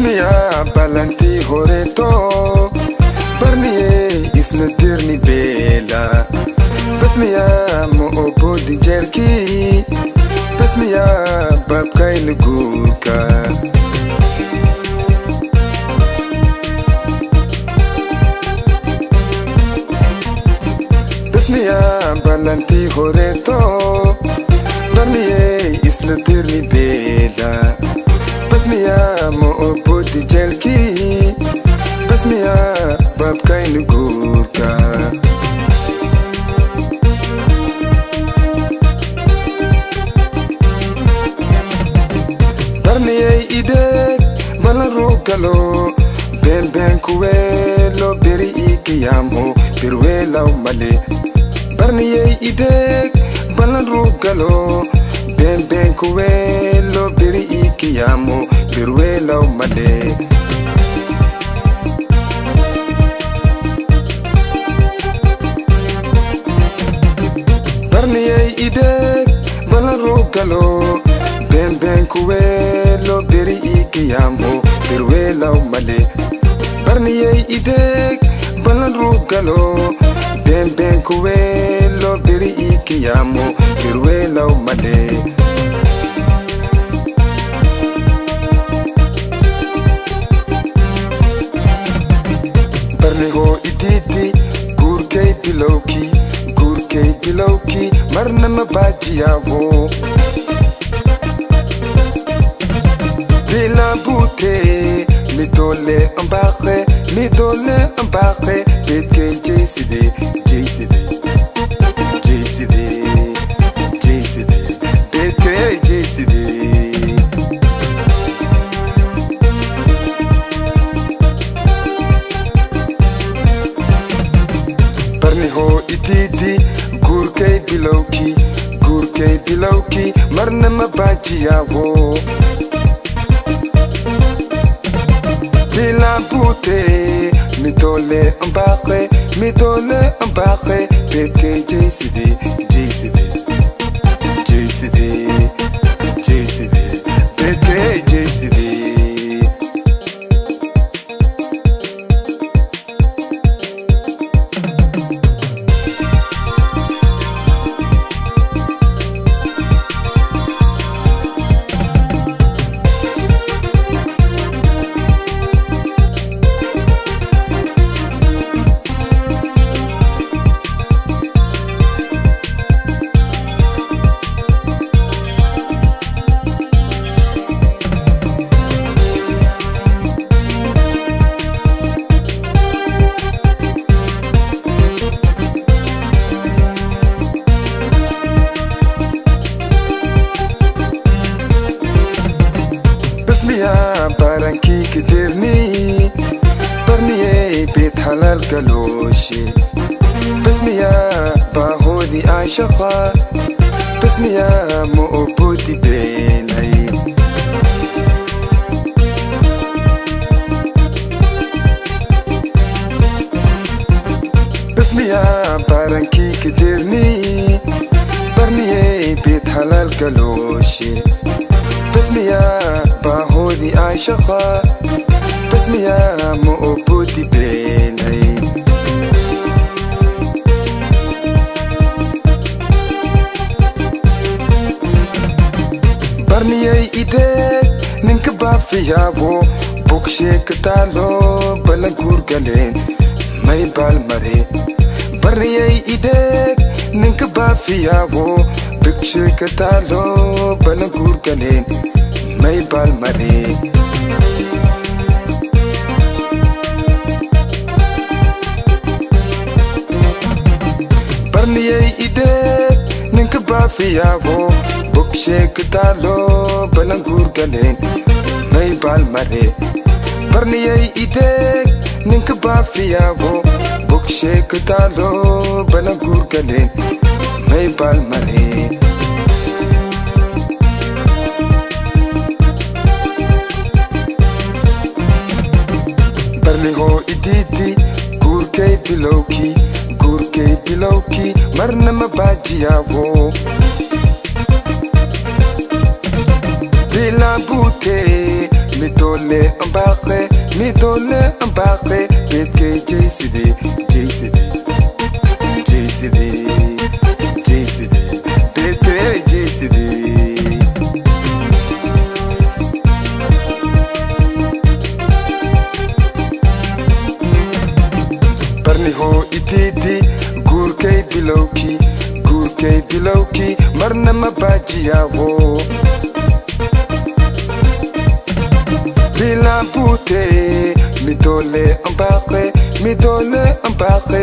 Basmiya balanti horeto Barniye isna dirni bela Basmiya mo obodi jerki Basmiya babkay nuguka Basmiya balanti horeto Barniye isna dirni bela Basmiya mo obodi jerki Basmiya babkay nuguka Barniye ide balarugalo Ben ben kuwelo beri ikiyamo birwela umale Barniye ide balarugalo Ben ben kuwelo beri ikiyamo birwela umale Barniye ide balarugalo Ben ben kuwelo beri ikiyamo birwela umale Barniye ide balarugalo Ben ben kuwelo beri ikiyamo birwela umale Barniho ididi gurkay bilawki marna mabajiyawo Bila bute midole ambaxe betke JCD betke JCD Barniho ididi gurkay bilawki marna mabajiyawo Bila bute midole ambaxe betke JCD betke JCD Basmiya baranki kidirni Barniye bet halal galoshi Basmiya bahodi ashaqa Basmiya mo obodi benay Basmiya baranki kidirni Barniye bet halal galoshi Basmiya bahodi ashaqa Basmiya mo obodi benay Barniye ide ninka bafiyawo bukshe katalo balagur galen may balmare Barniye ide ninka bafiyawo bukshe katalo balagur galen may balmare Barniye ide ninka bafiyawo bukshe katalo balagur galen may balmare Barniye ide ninka bafiyawo bukshe katalo balagur galen may balmare Barniho ididi gurkay bilawki marna mabajiyawo Bila bute mitole ambakhe mitole ambakhe betke jaysidi jaysidi jaysidi jaysidi betke jaysidi barni ho ititi gurkay bilawki marna mabajiyawo Bila pute mitole ambakhe